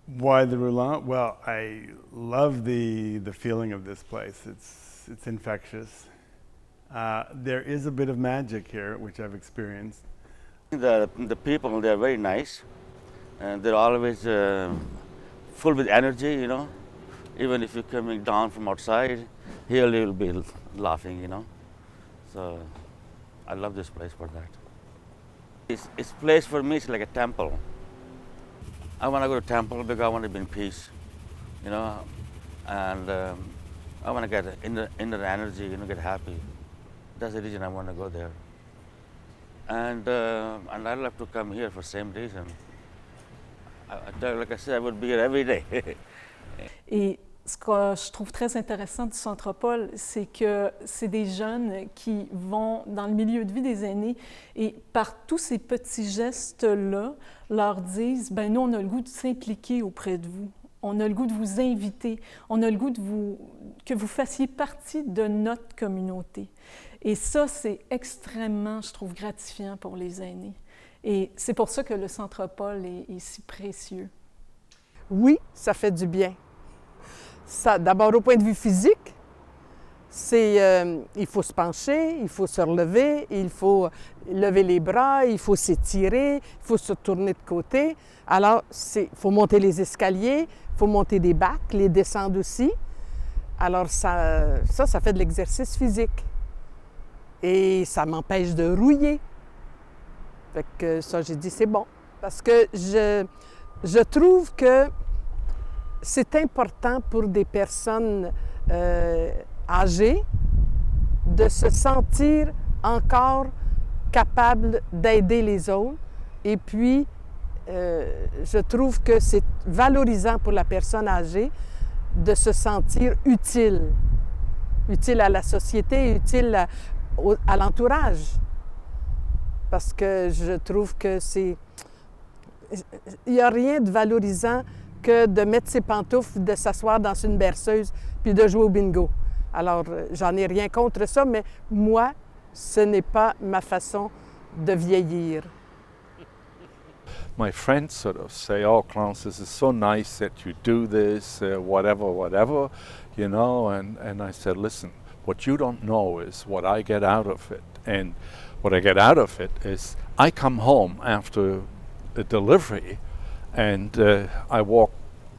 Why the Roulant? Well, I love the feeling of this place. It's infectious. There is a bit of magic here, which I've experienced. The people, they're very nice, and they're always full with energy, you know. Even if you're coming down from outside, here you'll be laughing, you know. So I love this place for that. It's place for me, it's like a temple. I want to go to temple because I want to be in peace, you know, and I want to get inner energy, you know, get happy. That's the reason I want to go there. And I love to come here for same reason. Like I said, I would be here every day. Et ce que je trouve très intéressant du Centropole, c'est que c'est des jeunes qui vont dans le milieu de vie des aînés et par tous ces petits gestes-là, leur disent « ben nous, on a le goût de s'impliquer auprès de vous. On a le goût de vous inviter. On a le goût de que vous fassiez partie de notre communauté. » Et ça, c'est extrêmement, je trouve, gratifiant pour les aînés. Et c'est pour ça que le Centropole est si précieux. Oui, ça fait du bien. D'abord, au point de vue physique, il faut se pencher, il faut se relever, il faut lever les bras, il faut s'étirer, il faut se tourner de côté. Alors, il faut monter les escaliers, il faut monter des bacs, les descendre aussi. Alors, ça fait de l'exercice physique. Et ça m'empêche de rouiller. Fait que ça, j'ai dit, c'est bon. Parce que je trouve que c'est important pour des personnes âgées de se sentir encore capables d'aider les autres. Et puis, je trouve que c'est valorisant pour la personne âgée de se sentir utile. Utile à la société, utile à l'entourage. Parce que je trouve que il n'y a rien de valorisant que de mettre ses pantoufles, de s'asseoir dans une berceuse puis de jouer au bingo. Alors, j'en ai rien contre ça, mais moi, ce n'est pas ma façon de vieillir. My friends sort of say, "Oh, Clarence, this is so nice that you do this, whatever, you know." And I said, "Listen, what you don't know is what I get out of it. And what I get out of it is I come home after a delivery and I walk,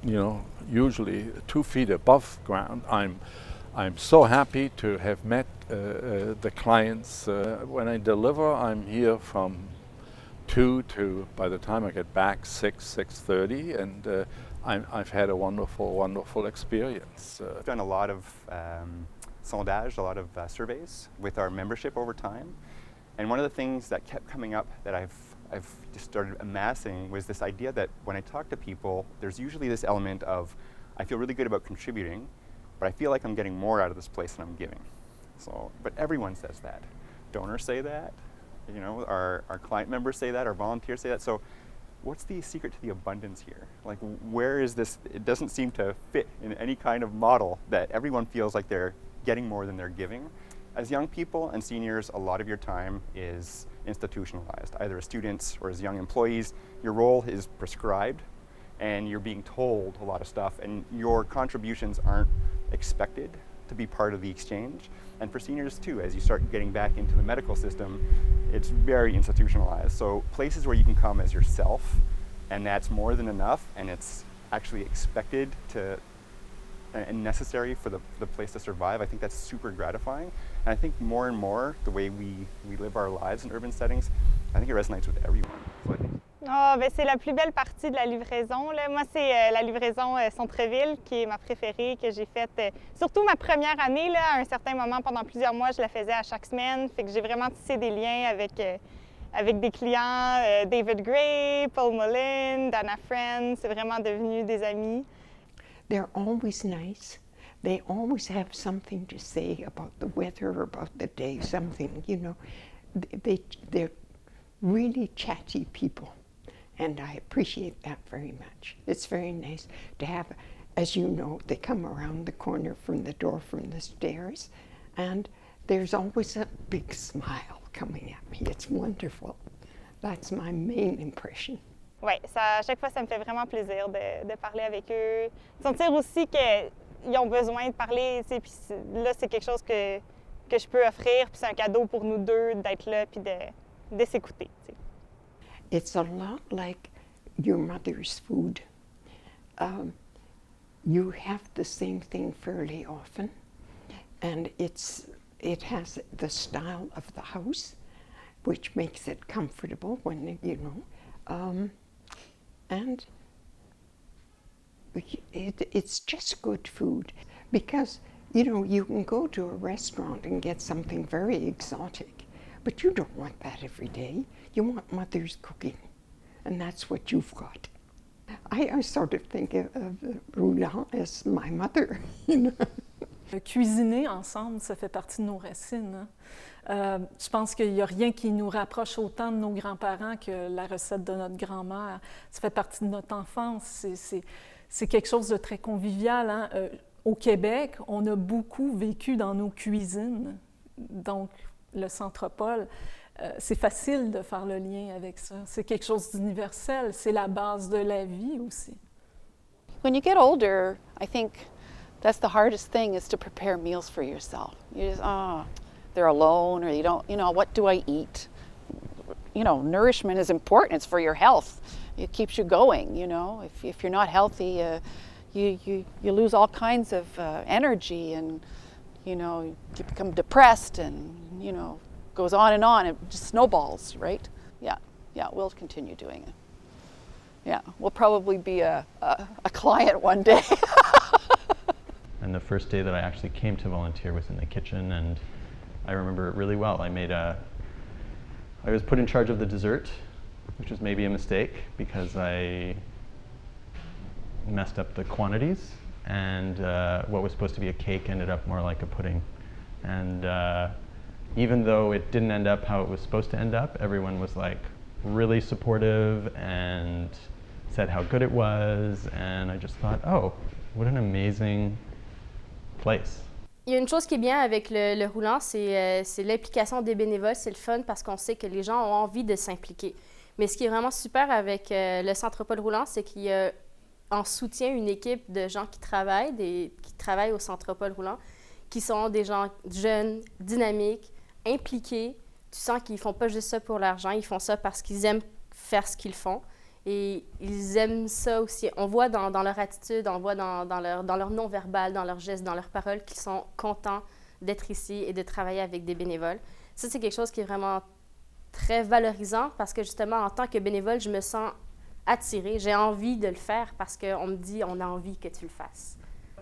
you know, usually 2 feet above ground. I'm so happy to have met the clients. When I deliver, I'm here from 2 to, by the time I get back, 6:30, and I've had a wonderful experience. We've done a lot of sondage, a lot of surveys with our membership over time. And one of the things that kept coming up that I've just started amassing was this idea that when I talk to people, there's usually this element of, I feel really good about contributing, but I feel like I'm getting more out of this place than I'm giving. So, but everyone says that. Donors say that, you know, our client members say that, our volunteers say that. So what's the secret to the abundance here? Like, where is this? It doesn't seem to fit in any kind of model that everyone feels like they're getting more than they're giving. As young people and seniors, a lot of your time is institutionalized, either as students or as young employees. Your role is prescribed and you're being told a lot of stuff and your contributions aren't expected to be part of the exchange. And for seniors too, as you start getting back into the medical system, it's very institutionalized. So places where you can come as yourself and that's more than enough and it's actually expected to and necessary for the place to survive, I think that's super gratifying. And I think more and more, the way we live our lives in urban settings, I think it resonates with everyone. Ah, ben c'est la plus belle partie de la livraison, là. Moi, c'est la livraison Centre-ville qui est ma préférée, que j'ai faite surtout ma première année. Là, à un certain moment, pendant plusieurs mois, je la faisais à chaque semaine. Fait que j'ai vraiment tissé des liens avec des clients, David Gray, Paul Mullin, Dana Friend. C'est vraiment devenu des amis. They're always nice. They always have something to say about the weather, about the day, something, you know. They're really chatty people, and I appreciate that very much. It's very nice to have, as you know, they come around the corner from the door from the stairs, and there's always a big smile coming at me. It's wonderful. That's my main impression. Oui, à chaque fois, ça me fait vraiment plaisir de parler avec eux. Sentir aussi qu'ils ont besoin de parler, tu sais, puis là, c'est quelque chose que je peux offrir, puis c'est un cadeau pour nous deux d'être là, puis de s'écouter, tu sais. It's a lot like your mother's food. You have the same thing fairly often, and it has the style of the house, which makes it comfortable when, you know, and it's just good food, because, you know, you can go to a restaurant and get something very exotic, but you don't want that every day. You want mother's cooking, and that's what you've got. I sort of think of Roulant as my mother, you know. Cuisiner ensemble, ça fait partie de nos racines, hein. Je pense qu'il n'y a rien qui nous rapproche autant de nos grands-parents que la recette de notre grand-mère. Ça fait partie de notre enfance. C'est quelque chose de très convivial, hein. Au Québec, on a beaucoup vécu dans nos cuisines. Donc, le Centropole, c'est facile de faire le lien avec ça. C'est quelque chose d'universel. C'est la base de la vie aussi. When you get older, I think that's the hardest thing, is to prepare meals for yourself. You just, they're alone, or you don't, you know, what do I eat? You know, nourishment is important. It's for your health. It keeps you going, you know. If you're not healthy, you lose all kinds of energy, and, you know, you become depressed, and, you know, goes on, it just snowballs, right? Yeah, we'll continue doing it. Yeah, we'll probably be a client one day. And the first day that I actually came to volunteer was in the kitchen, and I remember it really well. I was put in charge of the dessert, which was maybe a mistake because I messed up the quantities, and what was supposed to be a cake ended up more like a pudding. And even though it didn't end up how it was supposed to end up, everyone was like really supportive and said how good it was, and I just thought, oh, what an amazing place. Il y a une chose qui est bien avec le Roulant, c'est l'implication des bénévoles. C'est le fun parce qu'on sait que les gens ont envie de s'impliquer. Mais ce qui est vraiment super avec le Centropole Roulant, c'est qu'il y a en soutien une équipe de gens qui travaillent au Centropole Roulant, qui sont des gens jeunes, dynamiques, impliqués. Tu sens qu'ils ne font pas juste ça pour l'argent, ils font ça parce qu'ils aiment faire ce qu'ils font. Et ils aiment ça aussi. On voit dans leur attitude, on voit dans leur non-verbal, dans leurs gestes, dans leurs paroles, qu'ils sont contents d'être ici et de travailler avec des bénévoles. Ça, c'est quelque chose qui est vraiment très valorisant parce que justement, en tant que bénévole, je me sens attirée. J'ai envie de le faire parce qu'on me dit on a envie que tu le fasses.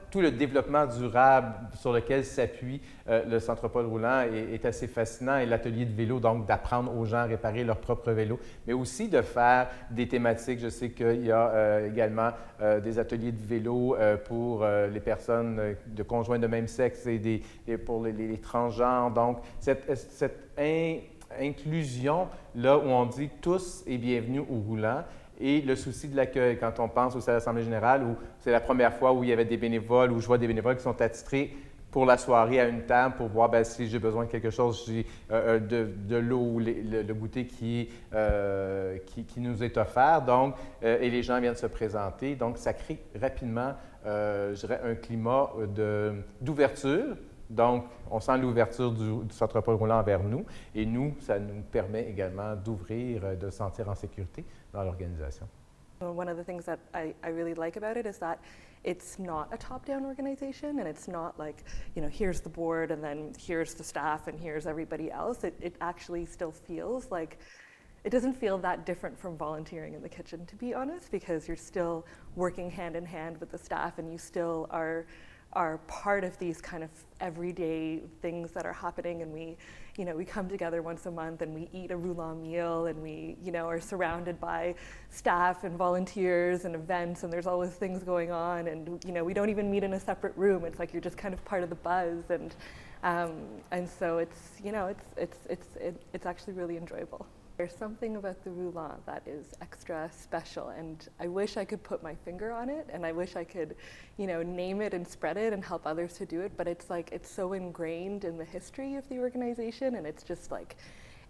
Tout le développement durable sur lequel s'appuie le Centropole Roulant est assez fascinant, et l'atelier de vélo, donc d'apprendre aux gens à réparer leur propre vélo, mais aussi de faire des thématiques. Je sais qu'il y a également des ateliers de vélo pour les personnes de conjoints de même sexe et pour les transgenres. Donc, cette inclusion-là où on dit tous et bienvenue au Roulant. Et le souci de l'accueil, quand on pense aussi à l'Assemblée générale, où c'est la première fois où il y avait des bénévoles, où je vois des bénévoles qui sont attitrés pour la soirée à une table pour voir si j'ai besoin de quelque chose, j'ai de l'eau ou le goûter qui nous est offert. Donc, et les gens viennent se présenter. Donc, ça crée rapidement, je dirais, un climat d'ouverture. Donc, on sent l'ouverture du Centropole Roulant vers nous, et nous, ça nous permet également d'ouvrir, de se sentir en sécurité dans l'organisation. One of the things that I really like about it is that it's not a top-down organization, and it's not like, you know, here's the board and then here's the staff and here's everybody else. It actually still feels like, it doesn't feel that different from volunteering in the kitchen, to be honest, because you're still working hand in hand with the staff, and you still are part of these kind of everyday things that are happening, and we come together once a month and we eat a Roulant meal, and we, you know, are surrounded by staff and volunteers and events, and there's always things going on, and, you know, we don't even meet in a separate room. It's like you're just kind of part of the buzz, and so it's, you know, it's actually really enjoyable. There's something about the Roulant that is extra special, and I wish I could put my finger on it, and I wish I could, you know, name it and spread it and help others to do it, but it's like, it's so ingrained in the history of the organization, and it's just like,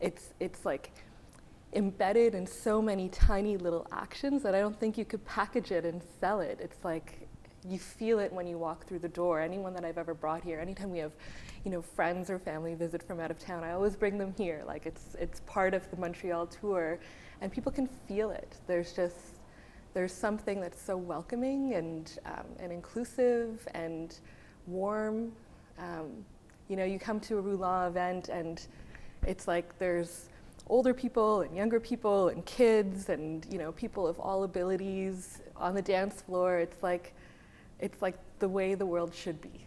it's like, embedded in so many tiny little actions that I don't think you could package it and sell it. It's like you feel it when you walk through the door. Anyone that I've ever brought here, anytime we have, you know, friends or family visit from out of town, I always bring them here. Like it's part of the Montreal tour, and people can feel it. There's something that's so welcoming and inclusive and warm. You know, you come to a Roulant event and it's like there's older people and younger people and kids and, you know, people of all abilities on the dance floor. It's like the way the world should be.